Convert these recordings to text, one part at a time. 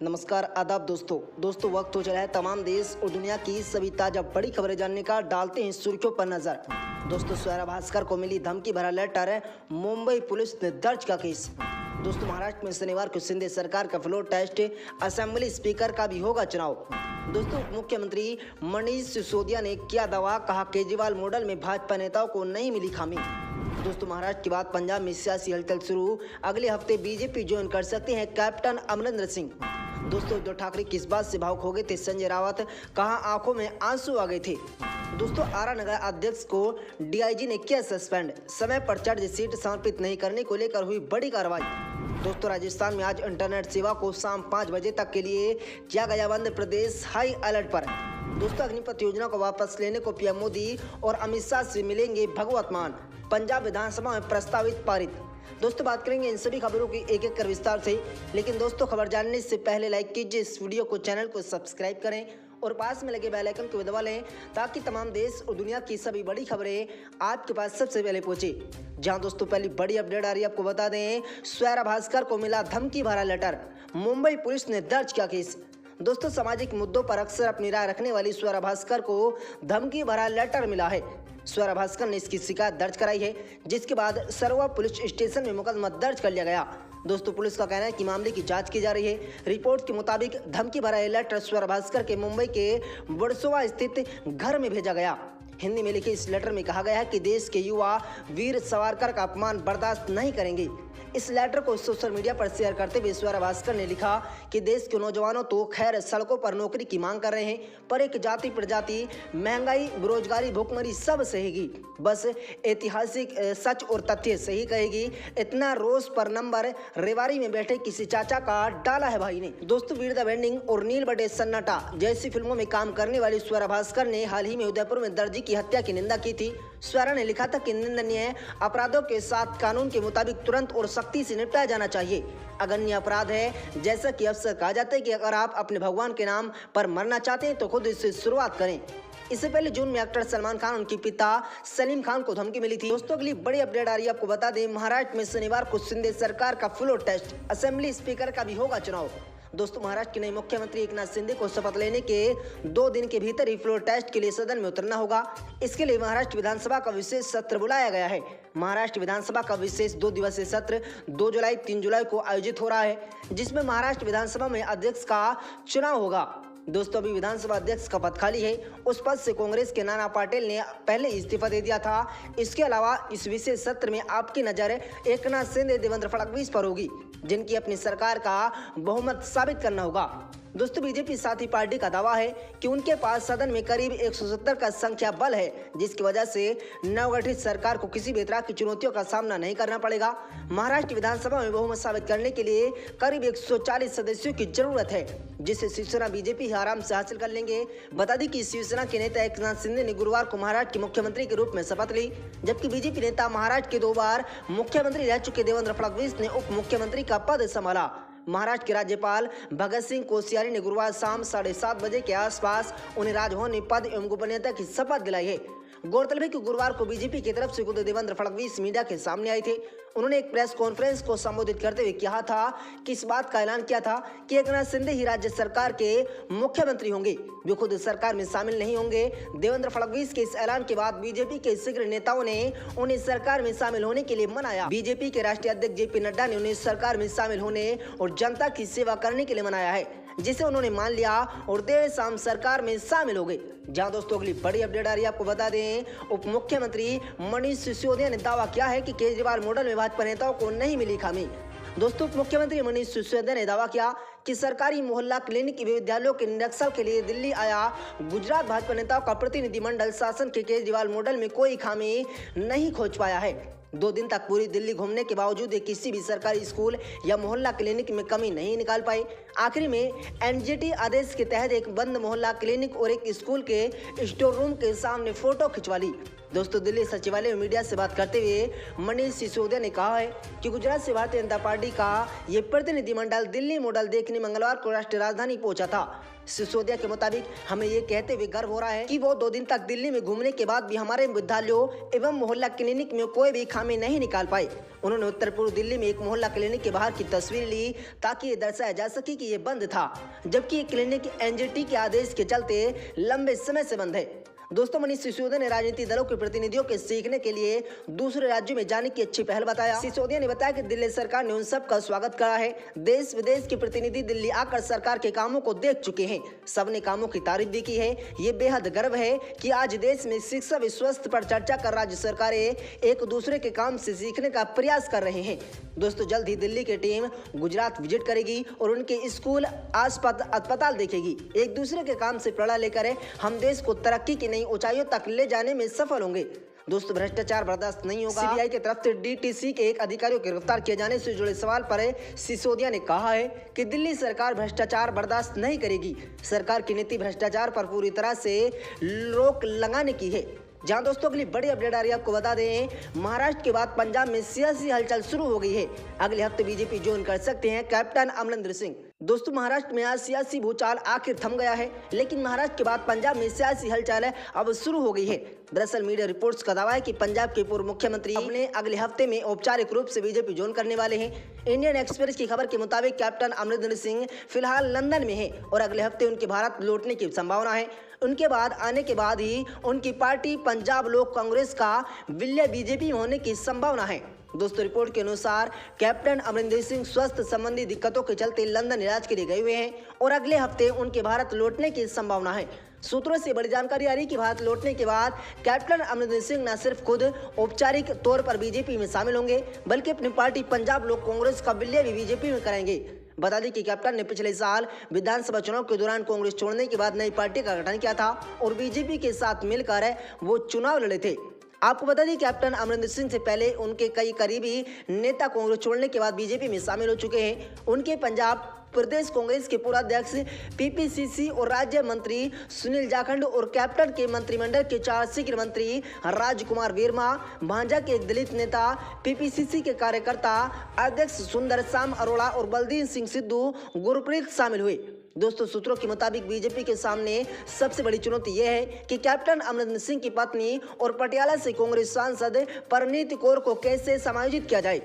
नमस्कार आदाब दोस्तों वक्त हो चला है तमाम देश और दुनिया की सभी ताजा बड़ी खबरें जानने का। डालते हैं सुर्खियों पर नजर। दोस्तों स्वरा भास्कर को मिली धमकी भरा लेटर है, मुंबई पुलिस ने दर्ज का केस। दोस्तों महाराष्ट्र में शनिवार को शिंदे सरकार का फ्लोर टेस्ट, असेंबली स्पीकर का भी होगा चुनाव। दोस्तों मुख्यमंत्री मनीष सिसोदिया ने किया दावा, कहा केजरीवाल मॉडल में भाजपा नेताओं को नहीं मिली खामी। दोस्तों महाराष्ट्र के बाद पंजाब में सियासी हलचल शुरू, अगले हफ्ते बीजेपी ज्वाइन कर सकते हैं कैप्टन अमरिंदर सिंह। दोस्तों उद्धव ठाकरे किस बात से भावुक हो गए थे संजय रावत, कहा आंखों में आंसू आ गए थे। दोस्तों आरा नगर अध्यक्ष को डीआईजी ने किया सस्पेंड, समय पर चार्जशीट समर्पित नहीं करने को लेकर हुई बड़ी कार्रवाई। दोस्तों राजस्थान में आज इंटरनेट सेवा को शाम 5 बजे तक के लिए किया गया बंद, प्रदेश हाई अलर्ट पर। दोस्तों अग्निपथ योजना को वापस लेने को पीएम मोदी और अमित शाह से मिलेंगे भगवत मान, पंजाब विधानसभा में प्रस्तावित पारित। दोस्तों बात करेंगे इन सभी खबरों की एक एक कर विस्तार से, लेकिन दोस्तों खबर जानने से पहले लाइक कीजिए इस वीडियो को, चैनल को सब्सक्राइब करें और पास में लगे बेल आइकन को दबा लें ताकि तमाम देश और दुनिया की सभी बड़ी खबरें आपके पास सबसे पहले पहुंचे। जहां दोस्तों पहली बड़ी अपडेट आ रही है, आपको बता दें स्वरा भास्कर को मिला धमकी भरा लेटर, मुंबई पुलिस ने दर्ज किया केस। दोस्तों सामाजिक मुद्दों पर अक्सर अपनी राय रखने वाली स्वरा भास्कर को धमकी भरा लेटर मिला है। स्वरा भास्कर ने इसकी शिकायत दर्ज कराई है, जिसके बाद सरवा पुलिस स्टेशन में मुकदमा दर्ज कर लिया गया। दोस्तों पुलिस का कहना है कि मामले की जांच की जा रही है। रिपोर्ट के मुताबिक धमकी भरा यह लेटर स्वरा भास्कर के मुंबई के वर्सोवा स्थित घर में भेजा गया। हिंदी में लिखे इस लेटर में कहा गया है कि देश के युवा वीर सावरकर का अपमान बर्दाश्त नहीं करेंगे। इस लेटर को सोशल मीडिया पर शेयर करते हुए स्वरा भास्कर ने लिखा कि देश के नौजवानों तो खैर सड़कों पर नौकरी की मांग कर रहे हैं, पर एक जाति प्रजाति, महंगाई, बेरोजगारी, भुखमरी सब सहेगी, बस ऐतिहासिक सच और तथ्य सही कहेगी। इतना रोज पर नंबर रेवाड़ी में बैठे किसी चाचा का डाला है भाई ने। दोस्तों वीर द बेंडिंग और नील बटे सन्नाटा जैसी फिल्मों में काम करने वाली स्वरा भास्कर ने हाल ही में उदयपुर में दर्जी की हत्या की निंदा की थी। स्वरा ने लिखा था कि निंदनीय अपराधों के साथ कानून के मुताबिक तुरंत और सख्ती से निपटाया जाना चाहिए। अगन्य अपराध है, जैसा कि अक्सर कहा जाता है कि अगर आप अपने भगवान के नाम पर मरना चाहते हैं तो खुद इससे शुरुआत करें। इससे पहले जून में एक्टर सलमान खान, उनके पिता सलीम खान को धमकी मिली थी। दोस्तों अगली बड़ी अपडेट आ रही है, आपको बता दें महाराष्ट्र में शनिवार को शिंदे सरकार का फ्लोर टेस्ट, असेंबली स्पीकर का भी होगा चुनाव। दोस्तों महाराष्ट्र के नए मुख्यमंत्री एकनाथ शिंदे को शपथ लेने के 2 दिन के भीतर ही फ्लोर टेस्ट के लिए सदन में उतरना होगा। इसके लिए महाराष्ट्र विधानसभा का विशेष सत्र बुलाया गया है। महाराष्ट्र विधानसभा का विशेष 2 दिवसीय सत्र 2 जुलाई 3 जुलाई को आयोजित हो रहा है, जिसमें महाराष्ट्र विधानसभा में अध्यक्ष का चुनाव होगा। दोस्तों अभी विधानसभा अध्यक्ष का पद खाली है, उस पद से कांग्रेस के नाना पाटिल ने पहले इस्तीफा दे दिया था। इसके अलावा इस विशेष सत्र में आपकी नजर एकनाथ शिंदे, देवेंद्र फडणवीस पर होगी, जिनकी अपनी सरकार का बहुमत साबित करना होगा। दोस्तों बीजेपी साथी पार्टी का दावा है कि उनके पास सदन में करीब 170 का संख्या बल है, जिसकी वजह से नवगठित सरकार को किसी भी तरह की चुनौतियों का सामना नहीं करना पड़ेगा। महाराष्ट्र विधानसभा में बहुमत साबित करने के लिए करीब 140 सदस्यों की जरूरत है, जिसे शिवसेना बीजेपी आराम से हासिल कर लेंगे। बता दें कि शिवसेना के नेता एकनाथ शिंदे ने गुरुवार को महाराष्ट्र के मुख्यमंत्री के रूप में शपथ ली, जबकि बीजेपी नेता महाराष्ट्र के 2 बार मुख्यमंत्री रह चुके देवेंद्र फडणवीस ने उप मुख्यमंत्री का पद संभाला। महाराष्ट्र के राज्यपाल भगत सिंह कोश्यारी ने गुरुवार शाम 7:30 बजे के आसपास उन्हें राजभवन में पद एवं गोपनीयता की शपथ दिलाई है। गौरतलब है कि गुरुवार को बीजेपी की तरफ से खुद देवेंद्र फडणवीस मीडिया के सामने आए थे। उन्होंने एक प्रेस कॉन्फ्रेंस को संबोधित करते हुए कहा था कि इस बात का ऐलान किया था कि एकनाथ शिंदे ही राज्य सरकार के मुख्यमंत्री होंगे, वे खुद सरकार में शामिल नहीं होंगे। देवेंद्र फडणवीस के इस ऐलान के बाद बीजेपी के शीघ्र नेताओं ने उन्हें सरकार में शामिल होने के लिए मनाया। बीजेपी के राष्ट्रीय अध्यक्ष जेपी नड्डा ने उन्हें सरकार में शामिल होने और जनता की सेवा करने के लिए मनाया है, जिसे उन्होंने मान लिया और देर शाम सरकार में शामिल हो गए। जहां दोस्तों अगली बड़ी अपडेट आ रही है, आपको बता दें उप मुख्यमंत्री मनीष सिसोदिया ने दावा किया है कि केजरीवाल मॉडल में भाजपा नेताओं को नहीं मिली खामी। दोस्तों उप मुख्यमंत्री मनीष सिसोदिया ने दावा किया कि सरकारी मोहल्ला क्लिनिक विद्यालयों के निरीक्षण के लिए दिल्ली आया गुजरात भाजपा नेताओं का प्रतिनिधिमंडल शासन के केजरीवाल मॉडल में कोई खामी नहीं खोज पाया है। 2 दिन तक पूरी दिल्ली घूमने के बावजूद किसी भी सरकारी स्कूल या मोहल्ला क्लिनिक में कमी नहीं निकाल पाई। आखिर में एनजीटी आदेश के तहत एक बंद मोहल्ला क्लिनिक और एक स्कूल के स्टोर रूम के सामने फोटो खिंचवा ली। दोस्तों दिल्ली सचिवालय में मीडिया से बात करते हुए मनीष सिसोदिया ने कहा है कि गुजरात से भारतीय जनता पार्टी का ये प्रतिनिधिमंडल दिल्ली मॉडल देखने मंगलवार को राष्ट्रीय राजधानी पहुंचा था। सिसोदिया के मुताबिक हमें ये कहते हुए गर्व हो रहा है कि वो 2 दिन तक दिल्ली में घूमने के बाद भी हमारे विद्यालयों एवं मोहल्ला क्लिनिक में कोई भी खामी नहीं निकाल पाए। उन्होंने उत्तर पूर्व दिल्ली में एक मोहल्ला क्लिनिक के बाहर की तस्वीर ली ताकि ये दर्शाया जा सके कि ये बंद था, जबकि ये क्लिनिक एनजीटी के आदेश के चलते लंबे समय से बंद है। दोस्तों, मनीष सिसोदिया ने राजनीतिक दलों के प्रतिनिधियों के सीखने के लिए दूसरे राज्यों में जाने की अच्छी पहल बताया। सिसोदिया ने बताया कि दिल्ली सरकार ने उन सब का स्वागत करा है। देश विदेश के प्रतिनिधि दिल्ली आकर सरकार के कामों को देख चुके हैं। सबने कामों की तारीफ भी की है। ये बेहद गर्व है कि आज देश में शिक्षा व स्वास्थ्य पर चर्चा कर राज्य सरकारें एक दूसरे के काम से सीखने का प्रयास कर रहे हैं। दोस्तों, जल्द ही दिल्ली की टीम गुजरात विजिट करेगी और उनके स्कूल अस्पताल देखेगी। एक दूसरे के काम से प्रेरणा लेकर हम देश को तरक्की की ऊंचाइयों तक ले जाने में सफल होंगे। दोस्तों, भ्रष्टाचार बर्दाश्त नहीं होगा। सीबीआई की तरफ से डीटीसी के एक अधिकारी को गिरफ्तार किए जाने से जुड़े सवाल पर सिसोदिया ने कहा है कि दिल्ली सरकार भ्रष्टाचार बर्दाश्त नहीं करेगी। सरकार की नीति भ्रष्टाचार पर पूरी तरह से रोक लगाने की है। जहां दोस्तों अगली बड़ी अपडेट आ रही है, आपको बता दें महाराष्ट्र के बाद पंजाब में सियासी हलचल शुरू हो गई है। अगले हफ्ते बीजेपी ज्वाइन कर सकते हैं कैप्टन अमरिंदर सिंह। दोस्तों, महाराष्ट्र में आज सियासी भूचाल आखिर थम गया है, लेकिन महाराष्ट्र के बाद पंजाब में सियासी हलचल अब शुरू हो गई है। दरअसल मीडिया रिपोर्ट्स का दावा है कि पंजाब के पूर्व मुख्यमंत्री अपने अगले हफ्ते में औपचारिक रूप से बीजेपी ज्वाइन करने वाले हैं। इंडियन एक्सप्रेस की खबर के मुताबिक कैप्टन अमरिंदर सिंह फिलहाल लंदन में है और अगले हफ्ते उनके भारत लौटने की संभावना है। उनके बाद आने के बाद ही उनकी पार्टी पंजाब लोक कांग्रेस का विलय बीजेपी में होने की संभावना है। दोस्तों, रिपोर्ट के अनुसार कैप्टन अमरिंदर सिंह स्वास्थ्य संबंधी दिक्कतों के चलते लंदन इलाज के लिए गए हुए हैं और अगले हफ्ते उनके भारत लौटने की संभावना है। सूत्रों से बड़ी जानकारी आ रही कि भारत लौटने के बाद कैप्टन अमरिंदर सिंह न सिर्फ खुद औपचारिक तौर पर बीजेपी में शामिल होंगे, बल्कि अपनी पार्टी पंजाब लोक कांग्रेस का विलय भी बीजेपी में कराएंगे। बता दें कि कैप्टन ने पिछले साल विधानसभा चुनाव के दौरान कांग्रेस छोड़ने के बाद नई पार्टी का गठन किया था और बीजेपी के साथ मिलकर वो चुनाव लड़े थे। आपको बता दें कैप्टन अमरिंदर सिंह से पहले उनके कई करीबी नेता कांग्रेस छोड़ने के बाद बीजेपी में शामिल हो चुके हैं। उनके पंजाब प्रदेश कांग्रेस के पूर्व अध्यक्ष पीपीसीसी और राज्य मंत्री सुनील जाखड़ और कैप्टन के मंत्रिमंडल के 4 शीघ्र मंत्री राजकुमार वर्मा, भांजा के एक दलित नेता, पीपीसीसी के कार्यकर्ता अध्यक्ष सुंदर श्याम अरोड़ा और बलदीन सिंह सिद्धू गुरप्रीत शामिल हुए। दोस्तों, सूत्रों के मुताबिक बीजेपी के सामने सबसे बड़ी चुनौती यह है कि कैप्टन अमरिंदर सिंह की पत्नी और पटियाला से कांग्रेस सांसद परनीत कौर को कैसे समायोजित किया जाए।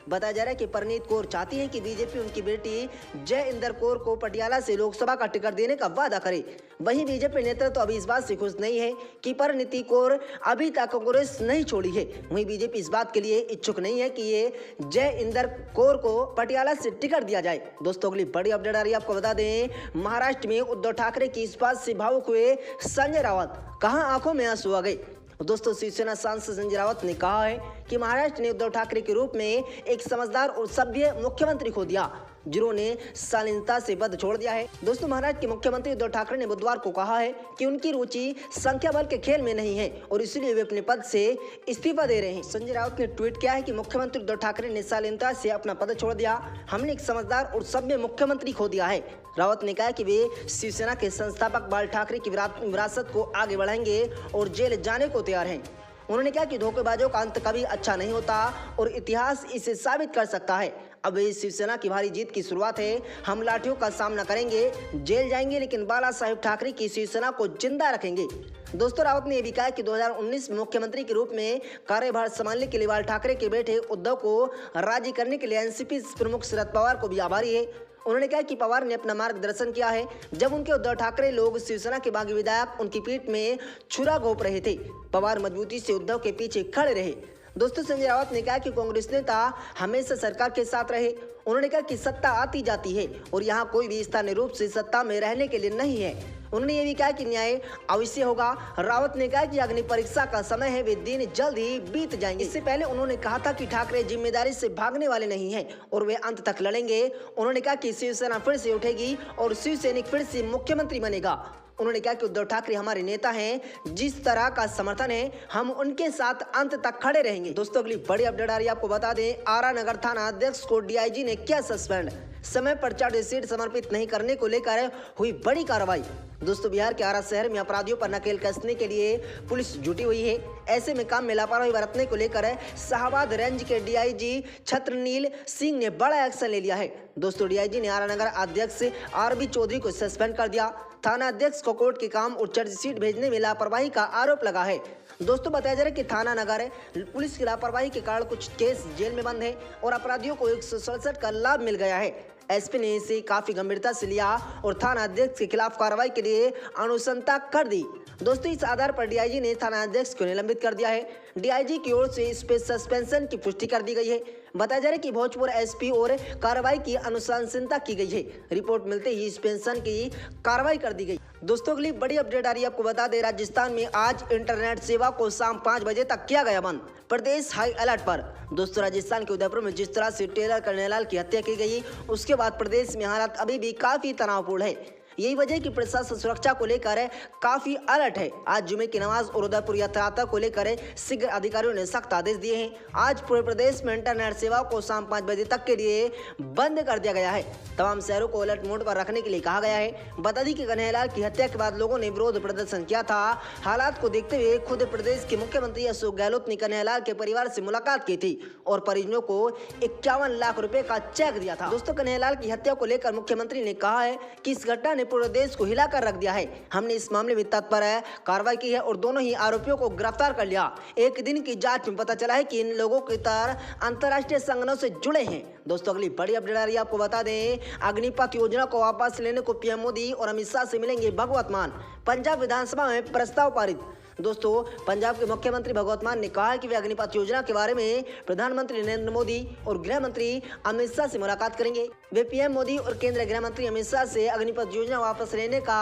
बताया जा रहा है कि परनीत कौर चाहती हैं कि बीजेपी उनकी बेटी जय इंदर कौर को पटियाला से लोकसभा का टिकट देने का वादा करे। वहीं बीजेपी नेतृत्व तो अभी इस बात से खुश नहीं है कि परनीत कौर अभी तक कांग्रेस नहीं छोड़ी है। वहीं बीजेपी इस बात के लिए इच्छुक नहीं है कि ये जय इंदर कौर को पटियाला से टिकट दिया जाए। दोस्तों, अगली बड़ी अपडेट आ रही है, आपको बता दें महाराष्ट्र में उद्धव ठाकरे की इस बात से भावुक हुए संजय राउत, कहां आंखों में आंसू आ गए। दोस्तों, शिवसेना सांसद संजय राउत ने कहा है कि महाराष्ट्र ने उद्धव ठाकरे के रूप में एक समझदार और सभ्य मुख्यमंत्री खो दिया, जिन्होंने शालीनता से पद छोड़ दिया है। दोस्तों, महाराष्ट्र के मुख्यमंत्री उद्धव ठाकरे ने बुधवार को कहा है कि उनकी रुचि संख्या बल के खेल में नहीं है और इसलिए वे अपने पद से इस्तीफा दे रहे हैं। संजय राउत ने ट्वीट किया है कि मुख्यमंत्री उद्धव ठाकरे ने शालीनता से अपना पद छोड़ दिया। हमने एक समझदार और सभ्य मुख्यमंत्री खो दिया है। रावत ने कहा कि वे शिवसेना के संस्थापक बाल ठाकरे की विरासत को आगे बढ़ाएंगे और जेल जाने को तैयार हैं। उन्होंने कहा कि धोखेबाजों का अंत कभी अच्छा नहीं होता और इतिहास इसे साबित कर सकता है। अब इस शिवसेना की भारी जीत की शुरुआत है। हम लाठियों का सामना करेंगे, जेल जाएंगे, लेकिन बाला साहेब ठाकरे की शिवसेना को जिंदा रखेंगे। दोस्तों, रावत ने यह भी कहा कि 2019 में मुख्यमंत्री के रूप में कार्यभार संभालने के लिए बाल ठाकरे के बेटे उद्धव को राजी करने के लिए एनसीपी प्रमुख शरद पवार को भी आभारी है। उन्होंने कहा कि पवार ने अपना मार्गदर्शन किया है जब उनके उद्धव ठाकरे लोग शिवसेना के बागी विधायक उनकी पीठ में छुरा घोंप रहे थे। पवार मजबूती से उद्धव के पीछे खड़े रहे। दोस्तों, संजय राउत ने कहा कि कांग्रेस नेता हमेशा सरकार के साथ रहे। उन्होंने कहा कि सत्ता आती जाती है और यहाँ कोई भी स्थानीय रूप से सत्ता में रहने के लिए नहीं है। उन्होंने ये भी कहा कि न्याय अवश्य होगा। रावत ने कहा कि अग्नि परीक्षा का समय है, वे दिन जल्द ही बीत जाएंगे। इससे पहले उन्होंने कहा था कि ठाकरे जिम्मेदारी से भागने वाले नहीं हैं और वे अंत तक लड़ेंगे। उन्होंने कहा कि शिवसेना फिर से उठेगी और शिवसैनिक फिर से मुख्यमंत्री बनेगा। उन्होंने कहा कि उद्धव ठाकरे हमारे नेता हैं, जिस तरह का समर्थन है हम उनके साथ अंत तक खड़े रहेंगे। दोस्तों, अगली बड़ी अपडेट आ रही है, आपको बता दें आरा नगर थाना अध्यक्ष को डीआईजी ने किया सस्पेंड। समय पर चार्जशीट समर्पित नहीं करने को लेकर हुई बड़ी कार्रवाई। दोस्तों बिहार के आरा शहर में अपराधियों पर नकेल कसने के लिए पुलिस जुटी हुई है। ऐसे में काम में लापरवाही बरतने को लेकर शाहबाद रेंज के डीआईजी छत्रनील सिंह ने बड़ा एक्शन ले लिया है। दोस्तों डीआईजी ने आरा नगर अध्यक्ष आरबी चौधरी को सस्पेंड कर दिया। थाना अध्यक्ष को कोर्ट के काम और चार्जशीट भेजने में लापरवाही का आरोप लगा है। दोस्तों बताया जा रहा है कि थाना नगर पुलिस की लापरवाही के कारण कुछ केस जेल में बंद है और अपराधियों को 167 का लाभ मिल गया है। एसपी ने इसे काफी गंभीरता से लिया और थाना अध्यक्ष के खिलाफ कार्रवाई के लिए अनुशंसा कर दी। दोस्तों इस आधार पर डीआईजी ने थाना अध्यक्ष को निलंबित कर दिया है। डीआईजी की ओर से इस पे सस्पेंशन की पुष्टि कर दी गई है। बताया जा रहा है कि भोजपुर एसपी और कार्रवाई की अनुशंसा की गई है। रिपोर्ट मिलते ही सस्पेंशन की कार्रवाई कर दी गई। दोस्तों अगली बड़ी अपडेट आ रही है, आपको बता दें राजस्थान में आज इंटरनेट सेवा को शाम 5 बजे तक किया गया बंद। प्रदेश हाई अलर्ट पर। दोस्तों राजस्थान के उदयपुर में जिस तरह से टेलर कन्हैयालाल की हत्या की गई, उसके बाद प्रदेश में हालात अभी भी काफी तनावपूर्ण है। यही वजह कि प्रशासन सुरक्षा को लेकर काफी अलर्ट है। आज जुमे की नमाज और उदयपुर यात्रा को लेकर शीघ्र अधिकारियों ने सख्त आदेश दिए हैं। आज पूरे प्रदेश में इंटरनेट सेवा को शाम 5 बजे तक के लिए बंद कर दिया गया है। तमाम शहरों को अलर्ट मोड पर रखने के लिए कहा गया है। बता दी कि कन्हैयालाल की हत्या के बाद लोगों ने विरोध प्रदर्शन किया था। हालात को देखते हुए खुद प्रदेश के मुख्यमंत्री अशोक गहलोत ने कन्हैयालाल के परिवार से मुलाकात की थी और परिजनों को 51 लाख रुपए का चेक दिया था। दोस्तों कन्हैयालाल की हत्या को लेकर मुख्यमंत्री ने कहा है कि इस घटना ने पूरे देश को हिलाकर रख दिया है। हमने इस मामले में तत्पर कार्रवाई की है और दोनों ही आरोपियों को गिरफ्तार कर लिया। एक दिन की जांच में पता चला है कि इन लोगों की तरह अंतर्राष्ट्रीय संगठनों से जुड़े हैं। दोस्तों अगली बड़ी अपडेट आ रही है, आपको बता दें अग्निपथ योजना को वापस लेने को पीएम मोदी और अमित शाह से मिलेंगे भगवत मान। पंजाब विधानसभा में प्रस्ताव पारित। दोस्तों पंजाब के मुख्यमंत्री भगवत मान ने कहा है कि वे अग्निपथ योजना के बारे में प्रधानमंत्री नरेंद्र मोदी और गृह मंत्री अमित शाह से मुलाकात करेंगे। वे पीएम मोदी और केंद्रीय गृह मंत्री अमित शाह से अग्निपथ योजना वापस लेने का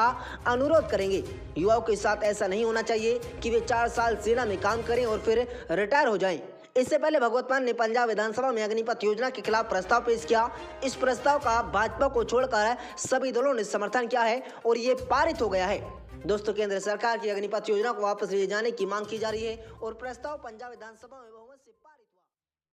अनुरोध करेंगे। युवाओं के साथ ऐसा नहीं होना चाहिए कि वे 4 साल सेना में काम करें और फिर रिटायर हो जाएं। इससे पहले भगवत मान ने पंजाब विधानसभा में अग्निपथ योजना के खिलाफ प्रस्ताव पेश किया। इस प्रस्ताव का भाजपा को छोड़कर सभी दलों ने समर्थन किया है और ये पारित हो गया है। दोस्तों केंद्र सरकार की अग्निपथ योजना को वापस ले जाने की मांग की जा रही है और प्रस्ताव पंजाब विधानसभा में